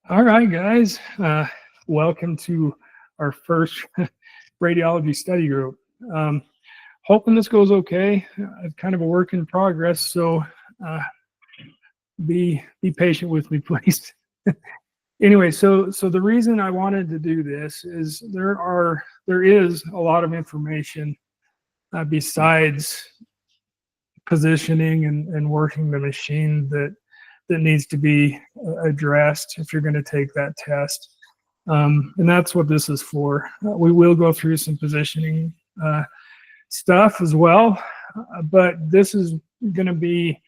All right, guys. Welcome to our first radiology study group. Hoping this goes okay. It's kind of a work in progress, so uh, be patient with me, please. Anyway, so the reason I wanted to do this is there is a lot of information besides positioning and working the machine that needs to be addressed if you're going to take that test. And that's what this is for. We will go through some positioning stuff as well, but this is going to be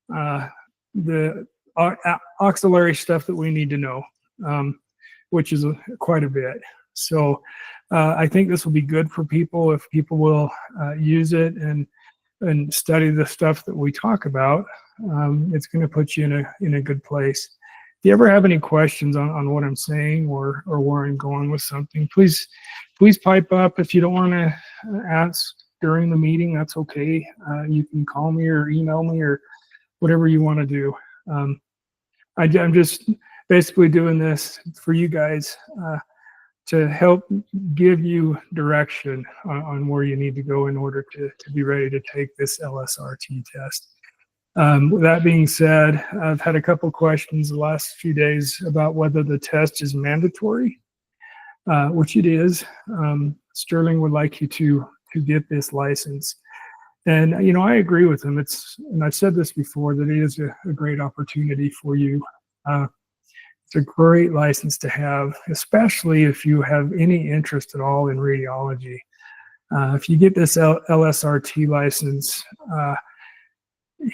the auxiliary stuff that we need to know, which is quite a bit. So I think this will be good for people if people will use it and study the stuff that we talk about. It's going to put you in a good place. If you ever have any questions on what I'm saying or where I'm going with something, please pipe up. If you don't want to ask during the meeting, that's okay. You can call me or email me or whatever you want to do. I'm just basically doing this for you guys to help give you direction on where you need to go in order to be ready to take this LSRT test. With that being said, I've had a couple questions the last few days about whether the test is mandatory, which it is. Sterling would like you to get this license. And, I agree with him. And I've said this before, that it is a great opportunity for you. It's a great license to have, especially if you have any interest at all in radiology. If you get this LSRT license,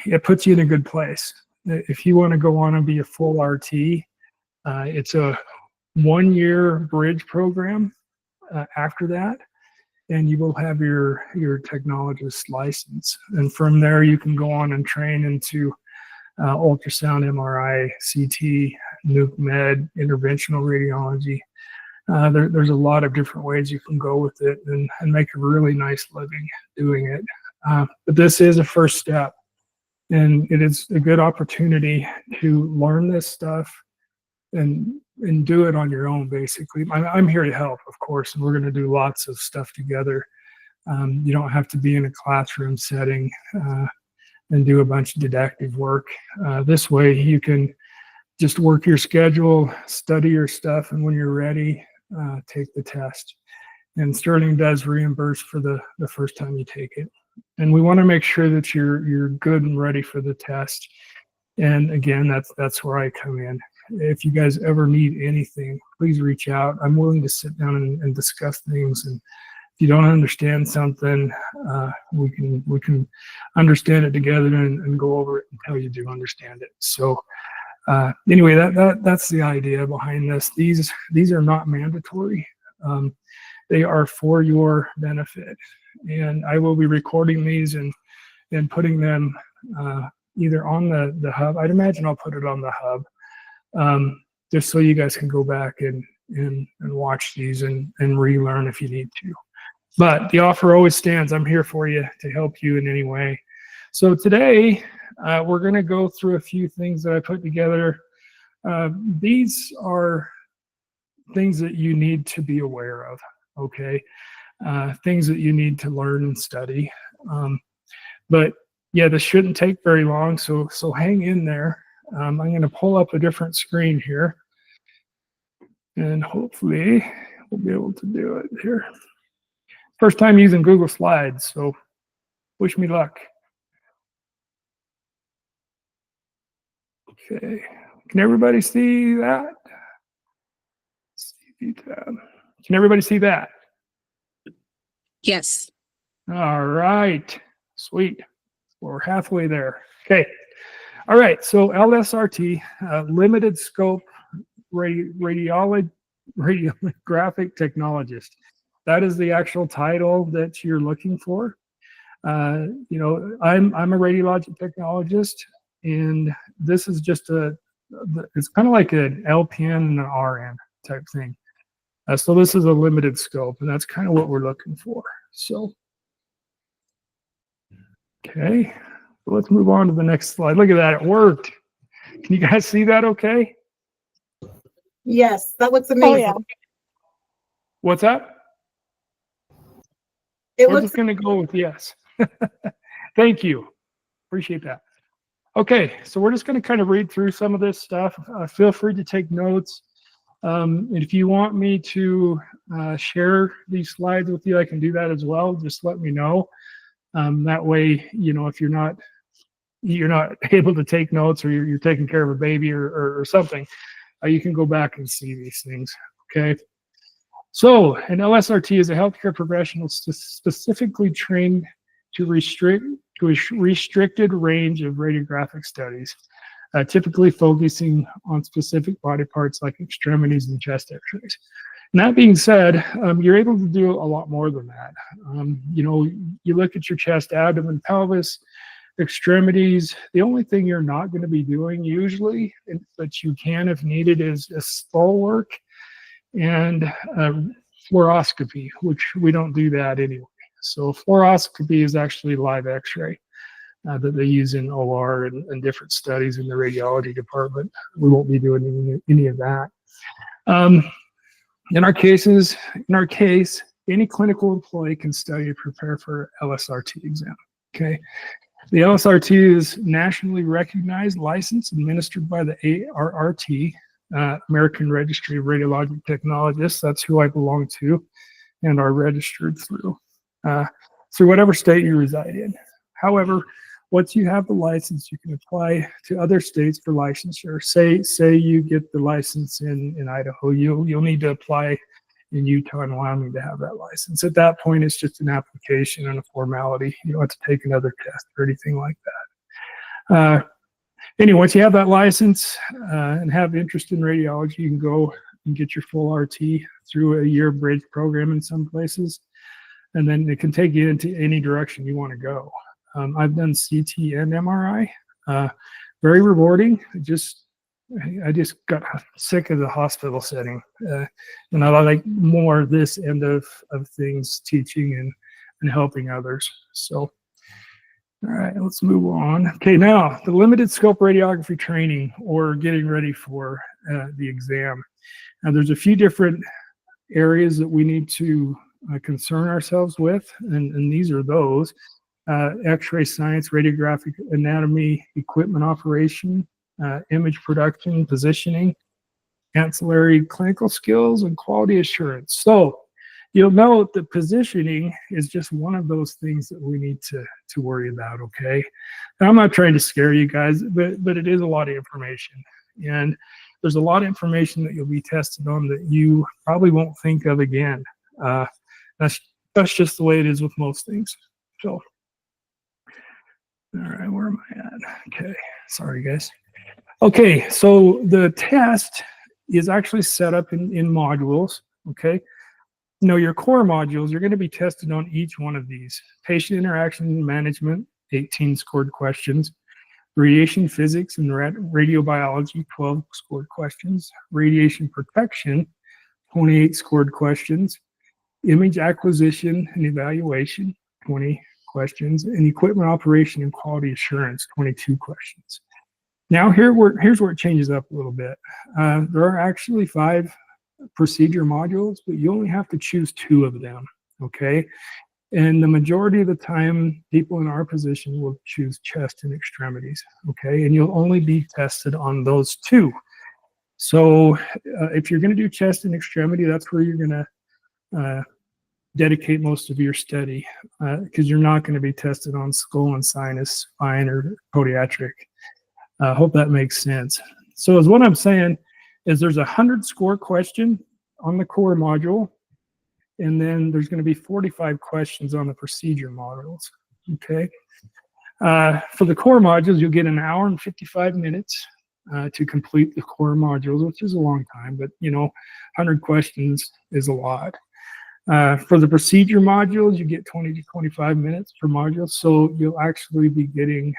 it puts you in a good place. If you want to go on and be a full RT, it's a 1-year bridge program after that, and you will have your technologist license. And from there, you can go on and train into ultrasound, MRI, CT, nuke med, interventional radiology. There's a lot of different ways you can go with it and make a really nice living doing it. But this is a first step. And it is a good opportunity to learn this stuff and do it on your own, basically. I'm here to help, of course, and we're going to do lots of stuff together. You don't have to be in a classroom setting and do a bunch of didactic work. This way you can just work your schedule, study your stuff, and when you're ready, take the test. And Sterling does reimburse for the first time you take it. And we want to make sure that you're good and ready for the test. And again, that's where I come in. If you guys ever need anything, please reach out. I'm willing to sit down and discuss things. And if you don't understand something, we can understand it together and go over it until you do understand it. So anyway, that's the idea behind this. These are not mandatory. They are for your benefit. And I will be recording these and putting them either on the hub. I'd imagine I'll put it on the hub, just so you guys can go back and watch these and relearn if you need to. But the offer always stands. I'm here for you to help you in any way. So today, we're going to go through a few things that I put together. These are things that you need to be aware of, okay? Things that you need to learn and study. But yeah, this shouldn't take very long, so hang in there. I'm going to pull up a different screen here, and hopefully we'll be able to do it here. First time using Google Slides, so wish me luck. Okay, can everybody see that? Can everybody see that? Yes. All right, sweet. We're halfway there. Okay. All right, so LSRT, limited scope radiographic technologist. That is the actual title that you're looking for. I'm a radiologic technologist, and this is just it's kind of like an LPN and an RN type thing. So this is a limited scope, and that's kind of what we're looking for. So, okay, so let's move on to the next slide. Look at that, it worked. Can you guys see that okay? Yes, that looks Oh, amazing. yeah. What's that? It We're looks just going to go with yes. Thank you. Appreciate that. Okay, so we're just going to kind of read through some of this stuff. Feel free to take notes. And if you want me to share these slides with you, I can do that as well. Just let me know. That way, you know, if you're not able to take notes, or you're taking care of a baby or something, you can go back and see these things. Okay. So an LSRT is a healthcare professional specifically trained to a restricted range of radiographic studies, typically focusing on specific body parts like extremities and chest x-rays. And that being said, you're able to do a lot more than that. You know, you look at your chest, abdomen, pelvis, extremities. The only thing you're not going to be doing usually, but you can if needed, is skull work and fluoroscopy, which we don't do that anyway. So fluoroscopy is actually live x-ray that they use in OR and different studies in the radiology department. We won't be doing any of that. In our case, any clinical employee can study and prepare for LSRT exam. Okay. The LSRT is nationally recognized, licensed, administered by the ARRT, American Registry of Radiologic Technologists. That's who I belong to and are registered through whatever state you reside in. However, once you have the license, you can apply to other states for licensure. Say you get the license in Idaho, you'll need to apply in Utah and Wyoming to have that license. At that point, it's just an application and a formality. You don't have to take another test or anything like that. Anyway, once you have that license and have interest in radiology, you can go and get your full RT through a year bridge program in some places, and then it can take you into any direction you want to go. I've done CT and MRI. Very rewarding. I just got sick of the hospital setting, and I like more this end of things, teaching and helping others. So, all right, let's move on. Okay, now the limited scope radiography training or getting ready for the exam. Now, there's a few different areas that we need to concern ourselves with, and these are those. X-ray science, radiographic anatomy, equipment operation, image production, positioning, ancillary clinical skills, and quality assurance. So you'll note that positioning is just one of those things that we need to worry about, okay? And I'm not trying to scare you guys, but it is a lot of information. And there's a lot of information that you'll be tested on that you probably won't think of again. That's just the way it is with most things. So, all right, where am I at? Okay, sorry guys. Okay, so the test is actually set up in modules, okay? You know, your core modules, you're going to be tested on each one of these. Patient interaction management, 18 scored questions. Radiation physics and radiobiology, 12 scored questions. Radiation protection, 28 scored questions. Image acquisition and evaluation, 20 questions. And equipment operation and quality assurance, 22 questions. Now here's where it changes up a little bit. There are actually 5 procedure modules, but you only have to choose 2 of them, okay? And the majority of the time, people in our position will choose chest and extremities, okay? And you'll only be tested on those 2. So if you're going to do chest and extremity, that's where you're going to dedicate most of your study, because you're not going to be tested on skull and sinus, spine, or podiatric. I hope that makes sense. So as what I'm saying is there's 100 score question on the core module, and then there's going to be 45 questions on the procedure modules, okay? For the core modules, you'll get an hour and 55 minutes to complete the core modules, which is a long time, but you know, 100 questions is a lot. For the procedure modules, you get 20 to 25 minutes per module, so you'll actually be getting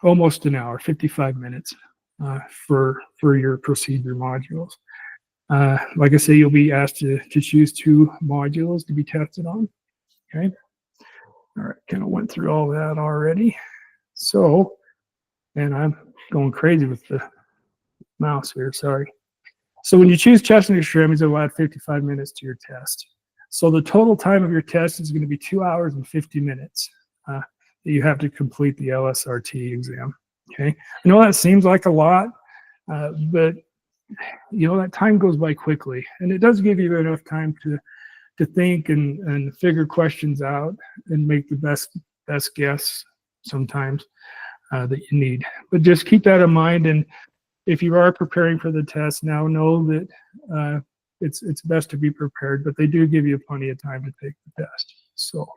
almost an hour, 55 minutes for your procedure modules. Like I say, you'll be asked to choose 2 modules to be tested on, okay? All right, kind of went through all that already. So, and I'm going crazy with the mouse here, sorry. So when you choose chest and extremities, it will add 55 minutes to your test. So the total time of your test is going to be 2 hours and 50 minutes that you have to complete the LSRT exam. Okay, I know that seems like a lot, but you know that time goes by quickly, and it does give you enough time to think and figure questions out and make the best guess sometimes that you need. But just keep that in mind, and if you are preparing for the test now, know that it's best to be prepared, but they do give you plenty of time to take the test. So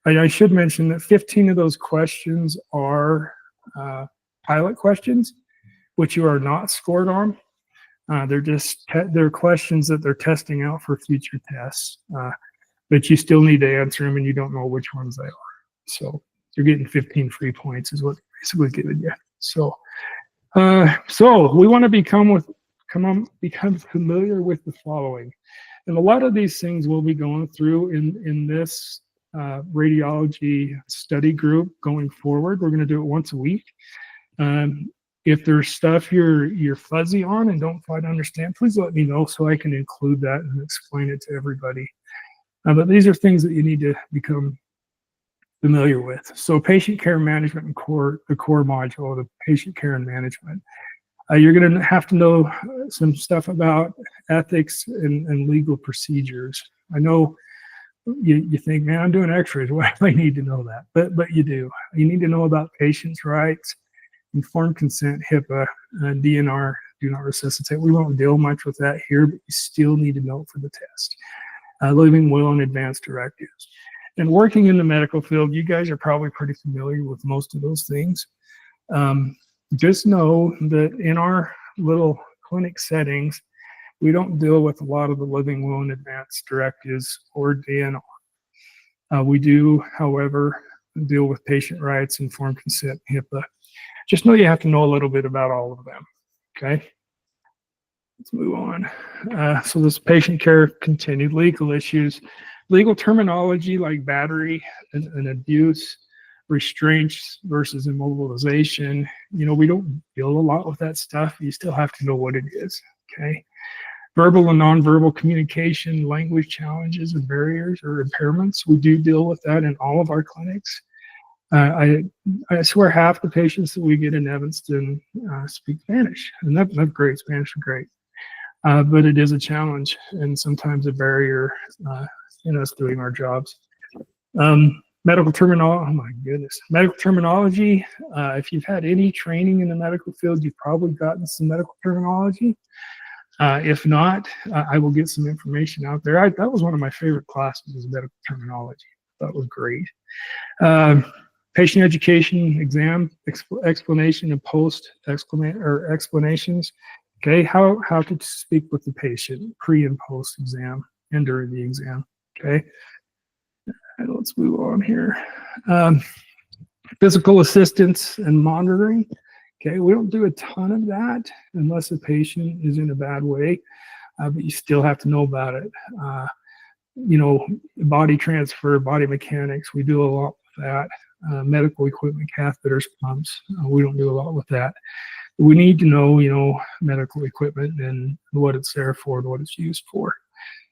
I should mention that 15 of those questions are pilot questions, which you are not scored on. They're questions that they're testing out for future tests, but you still need to answer them, and you don't know which ones they are. So you're getting 15 free points is what they're basically giving you. So we want to become familiar with the following, and a lot of these things we'll be going through in this radiology study group going forward. We're going to do it once a week. If there's stuff you're fuzzy on and don't quite understand, please let me know so I can include that and explain it to everybody. But these are things that you need to become familiar with. So patient care management and the core module, the patient care and management. You're going to have to know some stuff about ethics and legal procedures. I know you think, man, I'm doing x-rays. Why do I need to know that? But you do. You need to know about patients' rights, informed consent, HIPAA, DNR, do not resuscitate. We won't deal much with that here, but you still need to know for the test. Living will and advanced directives. And working in the medical field, you guys are probably pretty familiar with most of those things. Just know that in our little clinic settings, we don't deal with a lot of the living will and advanced directives or DNR. We do, however, deal with patient rights, informed consent, HIPAA. Just know you have to know a little bit about all of them, okay? Let's move on. So this patient care continued, legal issues, legal terminology like battery and abuse, restraints versus immobilization. You know, we don't deal a lot with that stuff. You still have to know what it is, okay? Verbal and nonverbal communication, language challenges and barriers or impairments. We do deal with that in all of our clinics. I swear half the patients that we get in Evanston speak Spanish, and that's great. Spanish is great, but it is a challenge and sometimes a barrier in us doing our jobs. Medical terminology, oh my goodness. Medical terminology, if you've had any training in the medical field, you've probably gotten some medical terminology. If not, I will get some information out there. That was one of my favorite classes, was medical terminology. That was great. Patient education, exam, explanation, and post explanations. Okay, how to speak with the patient pre and post exam and during the exam. Okay, and let's move on here. Physical assistance and monitoring. Okay, we don't do a ton of that unless the patient is in a bad way, but you still have to know about it. You know, body transfer, body mechanics, we do a lot with that. Medical equipment, catheters, pumps, we don't do a lot with that. We need to know, you know, medical equipment and what it's there for and what it's used for.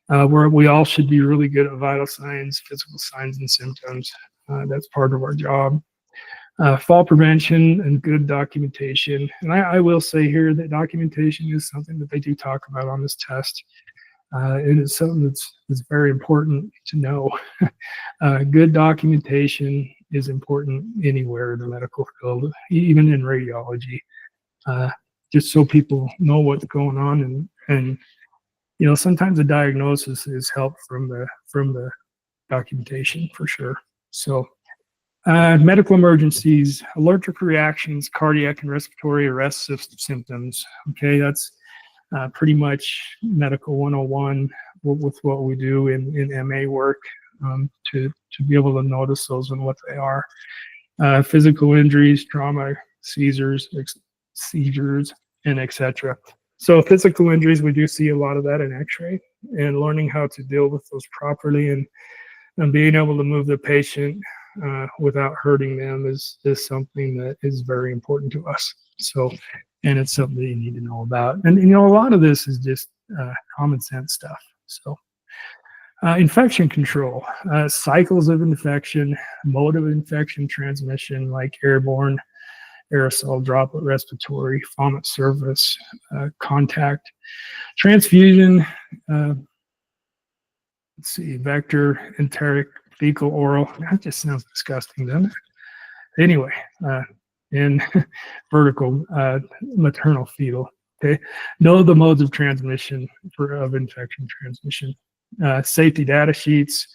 We all should be really good at vital signs, physical signs and symptoms. That's part of our job. Fall prevention and good documentation. And I will say here that documentation is something that they do talk about on this test. It is something that's very important to know. Good documentation is important anywhere in the medical field, even in radiology, just so people know what's going on. And you know, sometimes the diagnosis is helped from the documentation for sure. So medical emergencies, allergic reactions, cardiac and respiratory arrest symptoms. Okay, that's pretty much medical 101 with what we do in MA work, to be able to notice those and what they are. Physical injuries, trauma, seizures, and etc. So physical injuries, we do see a lot of that in x-ray, and learning how to deal with those properly and being able to move the patient without hurting them is something that is very important to us. So, and it's something that you need to know about. And a lot of this is just common sense stuff. So, infection control, cycles of infection, mode of infection transmission like airborne, aerosol, droplet, respiratory, vomit, surface, contact, transfusion, let's see, vector, enteric, fecal, oral. That just sounds disgusting, doesn't it? Anyway, and vertical, maternal, fetal. Okay, know the modes of transmission of infection transmission. Safety data sheets.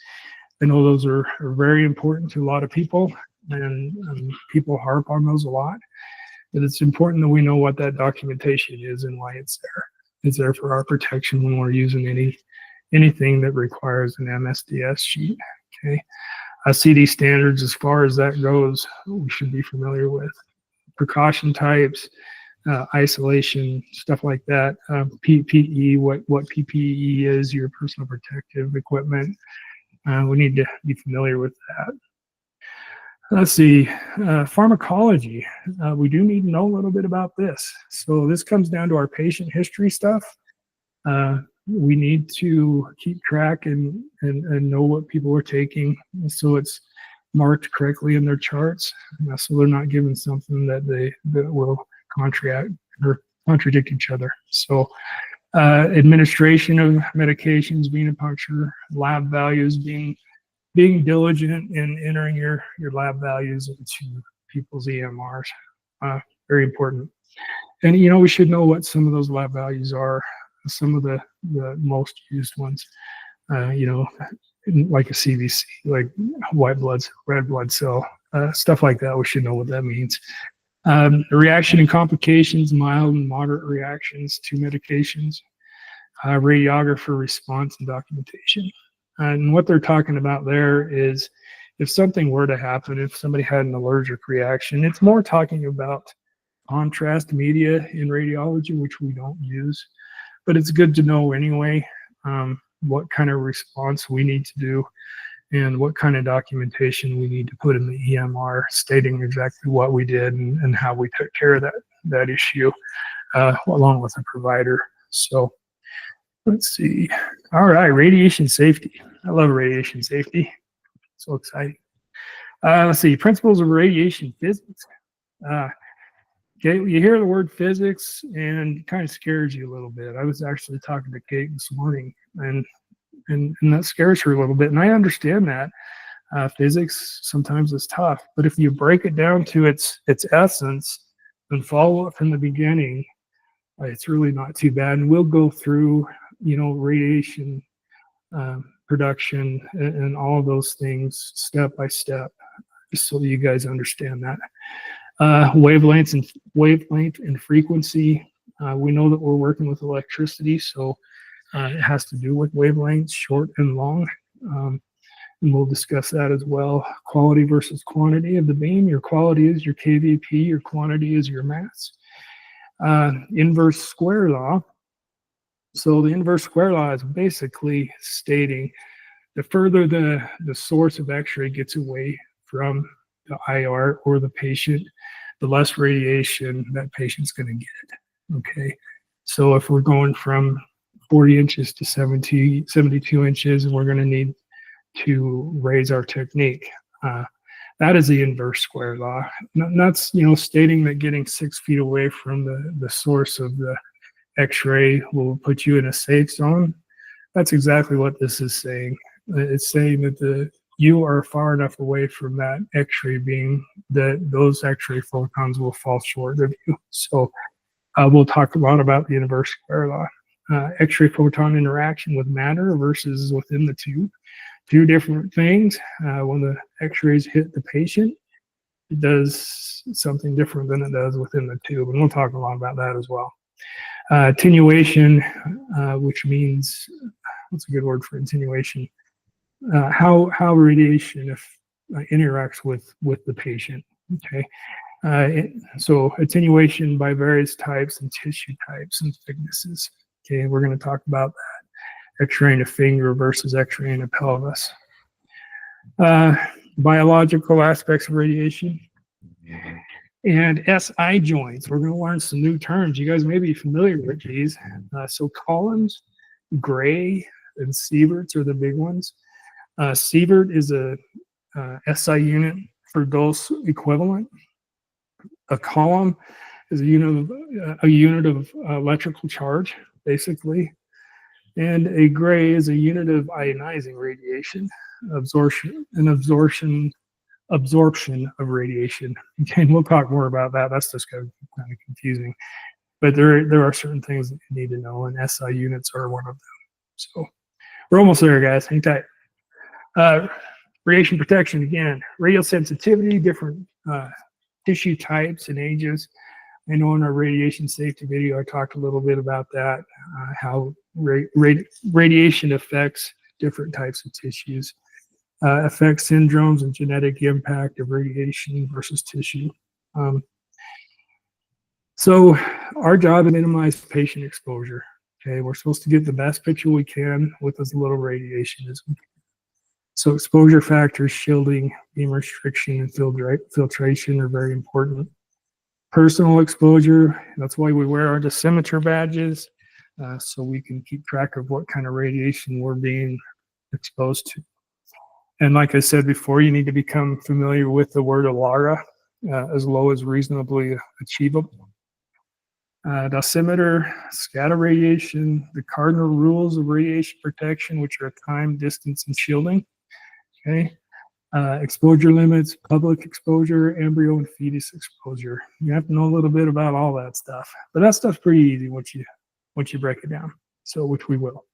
I know those are very important to a lot of people, and people harp on those a lot. But it's important that we know what that documentation is and why it's there. It's there for our protection when we're using anything that requires an MSDS sheet. Okay, CD standards, as far as that goes, we should be familiar with. Precaution types, isolation, stuff like that. PPE, what PPE is, your personal protective equipment. We need to be familiar with that. Let's see, pharmacology. We do need to know a little bit about this. So this comes down to our patient history stuff. We need to keep track and know what people are taking, so it's marked correctly in their charts, so they're not given something that will contradict each other. So administration of medications, venipuncture, lab values, being diligent in entering your lab values into people's EMRs, very important. And we should know what some of those lab values are, some of the most used ones, like a CBC, like white blood cell, red blood cell, stuff like that. We should know what that means. Reaction and complications, mild and moderate reactions to medications, radiographer response and documentation. And what they're talking about there is if something were to happen, if somebody had an allergic reaction, it's more talking about contrast media in radiology, which we don't use, but it's good to know anyway what kind of response we need to do and what kind of documentation we need to put in the EMR stating exactly what we did and how we took care of that issue along with the provider. So let's see. All right, radiation safety. I love radiation safety. So exciting. Let's see, principles of radiation physics. Okay, you hear the word physics and it kind of scares you a little bit. I was actually talking to Kate this morning, and that scares her a little bit. And I understand that. Physics sometimes is tough, but if you break it down to its essence and follow it from the beginning, it's really not too bad. And we'll go through, radiation production and all of those things step by step, just so that you guys understand that. Wavelength and frequency. We know that we're working with electricity, so it has to do with wavelengths, short and long. And we'll discuss that as well. Quality versus quantity of the beam. Your quality is your kVp, your quantity is your mass. Inverse square law. So the inverse square law is basically stating the further the source of X-ray gets away from the IR or the patient, the less radiation that patient's going to get. Okay, so if we're going from 40 inches to 72 inches, and we're going to need to raise our technique. That is the inverse square law. And that's stating that getting 6 feet away from the source of the X-ray will put you in a safe zone. That's exactly what this is saying. It's saying that you are far enough away from that X-ray beam that those X-ray photons will fall short of you. So we'll talk a lot about the inverse square law. X-ray photon interaction with matter versus within the tube. Two different things. When the X-rays hit the patient, it does something different than it does within the tube. And we'll talk a lot about that as well. Attenuation, which means, what's a good word for attenuation? How radiation interacts with the patient. Okay, so attenuation by various types and tissue types and thicknesses. Okay, we're going to talk about that. X-ray in a finger versus X-ray in a pelvis. biological aspects of radiation, and SI joints. We're going to learn some new terms. You guys may be familiar with these. So columns, Gray, and sieverts are the big ones. Sievert is a SI unit for dose equivalent. A column is a unit of electrical charge, basically. And a Gray is a unit of ionizing radiation, absorption of radiation. Okay, and we'll talk more about that. That's just kind of confusing. But there are certain things that you need to know, and SI units are one of them. So we're almost there, guys. Hang tight. Radiation protection, again, radial sensitivity, different tissue types and ages. I know in our radiation safety video, I talked a little bit about that, how radiation affects different types of tissues, affects syndromes and genetic impact of radiation versus tissue. So our job is to minimize patient exposure. Okay, we're supposed to get the best picture we can with as little radiation as we can. So exposure factors, shielding, beam restriction, and filtration are very important. Personal exposure, that's why we wear our dosimeter badges, so we can keep track of what kind of radiation we're being exposed to. And like I said before, you need to become familiar with the word ALARA, as low as reasonably achievable. Dosimeter, scatter radiation, the cardinal rules of radiation protection, which are time, distance, and shielding. Okay. Exposure limits, public exposure, embryo and fetus exposure. You have to know a little bit about all that stuff, but that stuff's pretty easy once you break it down. So, which we will.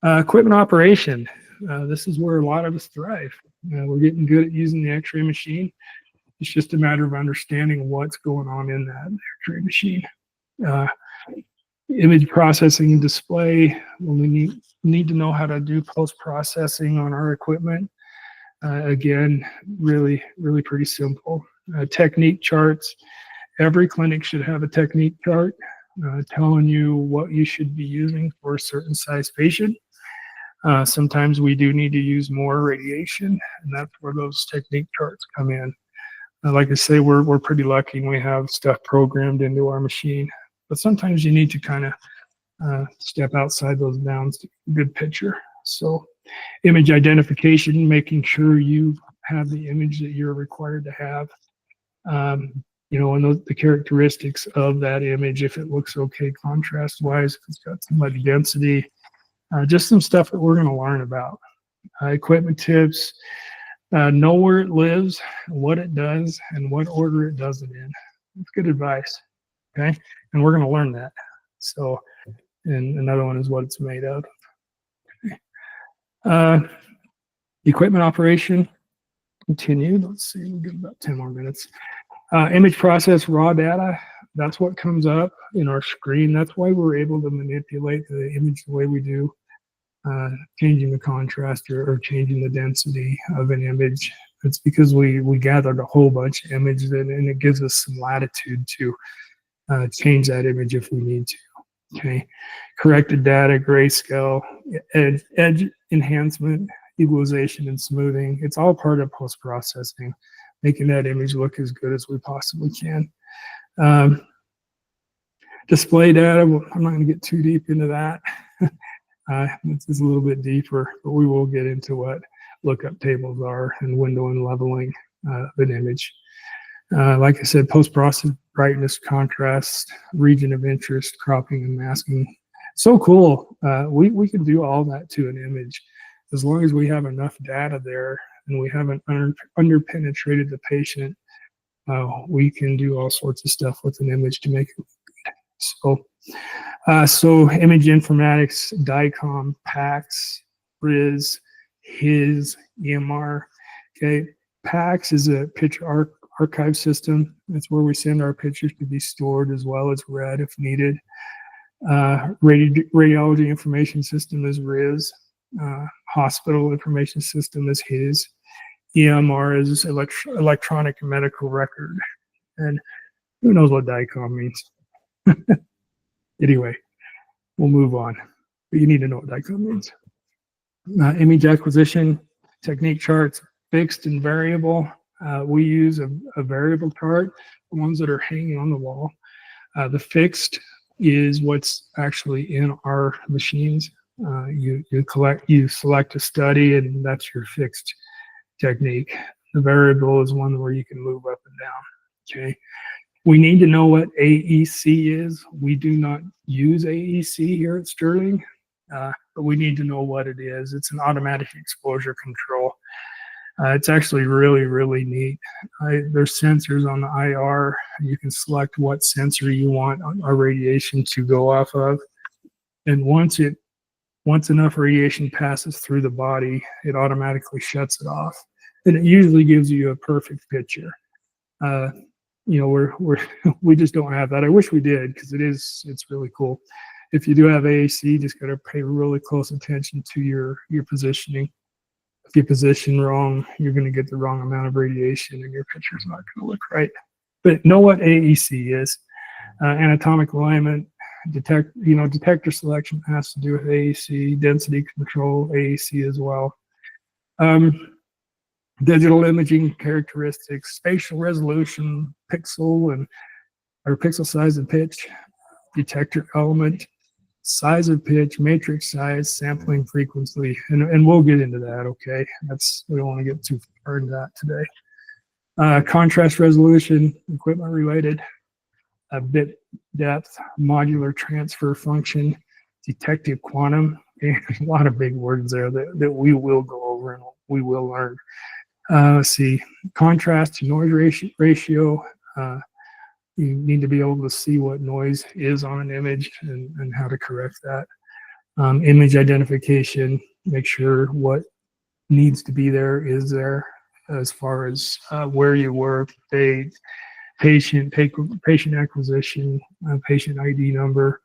Equipment operation. This is where a lot of us thrive. We're getting good at using the X-ray machine. It's just a matter of understanding what's going on in that X-ray machine. Image processing and display. We need to know how to do post-processing on our equipment. Again, really pretty simple. Technique charts. Every clinic should have a technique chart telling you what you should be using for a certain size patient. Sometimes we do need to use more radiation, and that's where those technique charts come in. Like I say, we're pretty lucky and we have stuff programmed into our machine. But sometimes you need to kind of step outside those bounds to get a good picture. So image identification, making sure you have the image that you're required to have. You know, and the characteristics of that image, if it looks okay contrast-wise, if it's got too much density, just some stuff that we're going to learn about. Equipment tips, know where it lives, what it does, and what order it does it in. That's good advice, okay? And we're going to learn that. So, and another one is what it's made of. Okay. Equipment operation continued. Let's see, we'll give about 10 more minutes. Image process raw data, that's what comes up in our screen. That's why we're able to manipulate the image the way we do, changing the contrast or changing the density of an image. It's because we gathered a whole bunch of images and it gives us some latitude to change that image if we need to. Okay, corrected data, grayscale, edge enhancement, equalization, and smoothing. It's all part of post-processing, making that image look as good as we possibly can. Display data, I'm not going to get too deep into that. This is a little bit deeper, but we will get into what lookup tables are and window and leveling of an image. Like I said, post-process, brightness, contrast, region of interest, cropping and masking. So cool. We can do all that to an image as long as we have enough data there and we haven't underpenetrated the patient. We can do all sorts of stuff with an image to make it look good. So image informatics, DICOM, PACS, RIS, HIS, EMR. Okay, PACS is a picture archive system. That's where we send our pictures to be stored as well as read if needed. Radiology information system is RIS. Hospital information system is HIS. EMR is electronic medical record. And who knows what DICOM means? Anyway, we'll move on. But you need to know what DICOM means. Image acquisition, technique charts, fixed and variable. We use a variable chart, the ones that are hanging on the wall. The fixed is what's actually in our machines. You select a study, and that's your fixed technique. The variable is one where you can move up and down. Okay. We need to know what AEC is. We do not use AEC here at Sterling, but we need to know what it is. It's an automatic exposure control. It's actually really, really neat. There's sensors on the IR. You can select what sensor you want our radiation to go off of. And once enough radiation passes through the body, it automatically shuts it off. And it usually gives you a perfect picture. You know, we just don't have that. I wish we did, because it's really cool. If you do have AAC, just got to pay really close attention to your positioning. If you position wrong, you're going to get the wrong amount of radiation, and your picture's not going to look right. But know what AEC is. Anatomic alignment, detector selection has to do with AEC, density control, AEC as well. Digital imaging characteristics, spatial resolution, pixel size and pitch, detector element, size of pitch, matrix size, sampling frequency, and we'll get into that. Okay, we don't want to get too far into that today. Contrast resolution, equipment related, bit depth, modular transfer function, detective quantum. Okay, there's a lot of big words there that we will go over and we will learn. Let's see, contrast to noise ratio. You need to be able to see what noise is on an image and how to correct that. Image identification, make sure what needs to be there is there, as far as where you work, date, patient acquisition, patient ID number.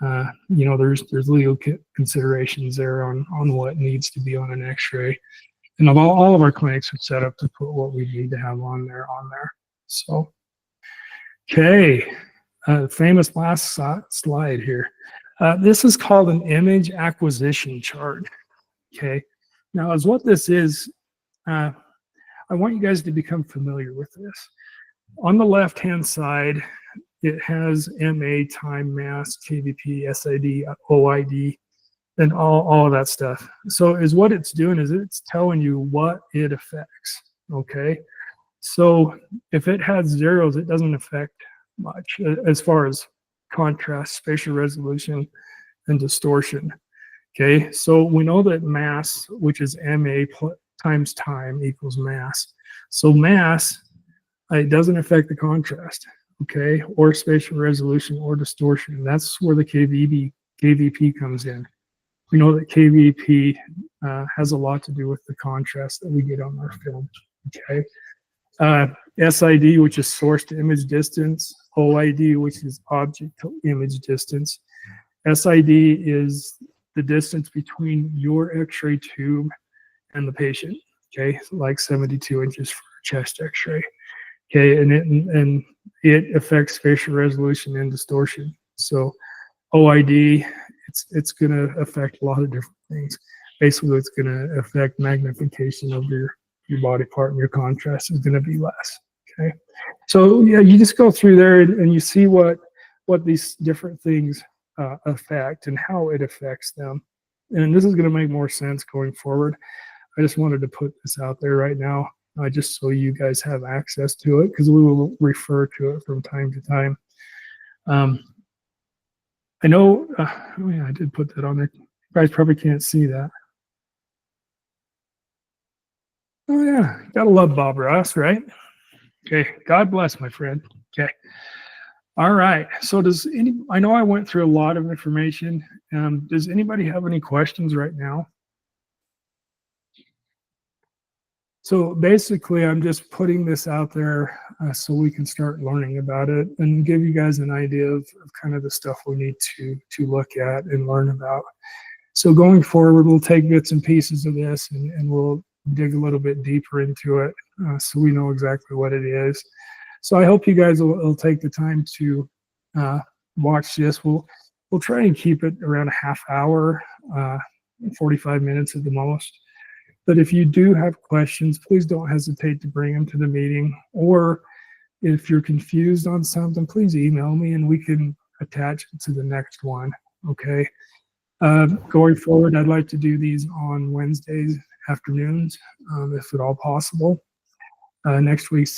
You know, there's legal considerations there on what needs to be on an X-ray. And all of our clinics are set up to put what we need to have on there. So, okay, famous last slide here. This is called an image acquisition chart. Okay, now as what this is, I want you guys to become familiar with this. On the left-hand side, it has MA, time, mass, KVP, SID, OID, and all of that stuff. So is what it's doing is it's telling you what it affects. Okay, so if it has zeros, it doesn't affect much as far as contrast, spatial resolution, and distortion. Okay, so we know that mass, which is MA times time, equals mass. So mass, it doesn't affect the contrast, okay, or spatial resolution or distortion. That's where the KVP comes in. We know that KVP has a lot to do with the contrast that we get on our film. Okay, SID, which is source to image distance, OID, which is object to image distance. SID is the distance between your X-ray tube and the patient. Okay, like 72 inches for a chest X-ray. Okay, and it affects spatial resolution and distortion. So OID, it's going to affect a lot of different things. Basically, it's going to affect magnification of your body part, and your contrast is going to be less. Okay, so yeah, you just go through there and you see what these different things affect and how it affects them. And this is going to make more sense going forward. I just wanted to put this out there right now, just so you guys have access to it, because we will refer to it from time to time. I know, oh yeah, I did put that on there. You guys probably can't see that. Oh yeah, gotta love Bob Ross, right? Okay, God bless, my friend. Okay, all right. So I know I went through a lot of information. Does anybody have any questions right now? So basically, I'm just putting this out there so we can start learning about it and give you guys an idea of kind of the stuff we need to look at and learn about. So going forward, we'll take bits and pieces of this and we'll dig a little bit deeper into it so we know exactly what it is. So I hope you guys will take the time to watch this. We'll try and keep it around a half hour, 45 minutes at the most. But if you do have questions, please don't hesitate to bring them to the meeting. Or if you're confused on something, please email me and we can attach it to the next one. Okay. Going forward, I'd like to do these on Wednesdays afternoons, if at all possible. Next week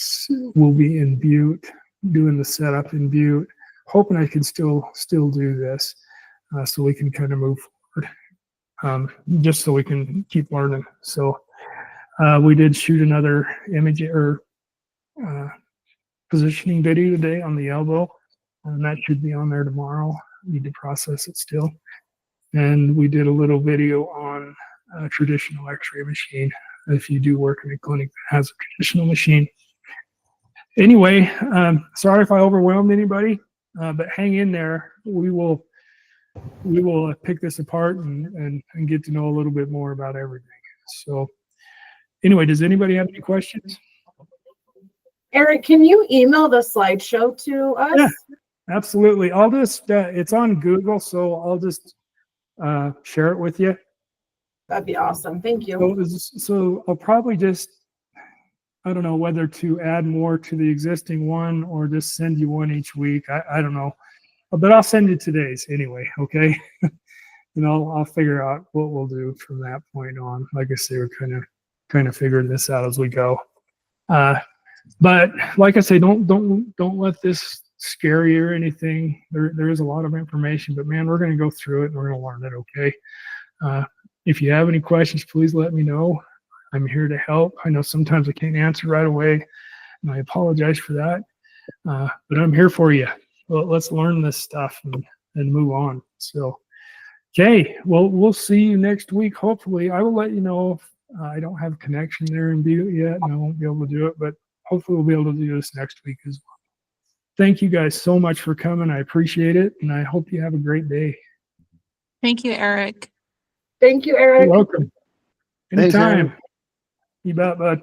we'll be in Butte, doing the setup in Butte. Hoping I can still do this, so we can kind of move forward, just so we can keep learning. So we did shoot another image or positioning video today on the elbow, and that should be on there tomorrow. Need to process it still. And we did a little video on a traditional x-ray machine, if you do work in a clinic that has a traditional machine. Anyway, sorry if I overwhelmed anybody, but hang in there. We will pick this apart and get to know a little bit more about everything. So anyway, does anybody have any questions? Eric, can you email the slideshow to us? Yeah, absolutely. I'll just, it's on Google, so I'll just share it with you. That'd be awesome. Thank you. So I'll probably just, I don't know whether to add more to the existing one or just send you one each week. I don't know, but I'll send you today's anyway. Okay. And I'll figure out what we'll do from that point on. Like I say, we're kind of figuring this out as we go. But like I say, don't let this scare you or anything. There is a lot of information, but man, we're going to go through it and we're going to learn it. Okay. If you have any questions, please let me know. I'm here to help. I know sometimes I can't answer right away, and I apologize for that. But I'm here for you. Well, let's learn this stuff and move on. So, okay. Well, we'll see you next week. Hopefully, I will let you know if I don't have a connection there in Butte yet, and I won't be able to do it. But hopefully, we'll be able to do this next week as well. Thank you guys so much for coming. I appreciate it, and I hope you have a great day. Thank you, Eric. Thank you, Eric. You're welcome. Thanks, Anytime. Eric. You bet, bud.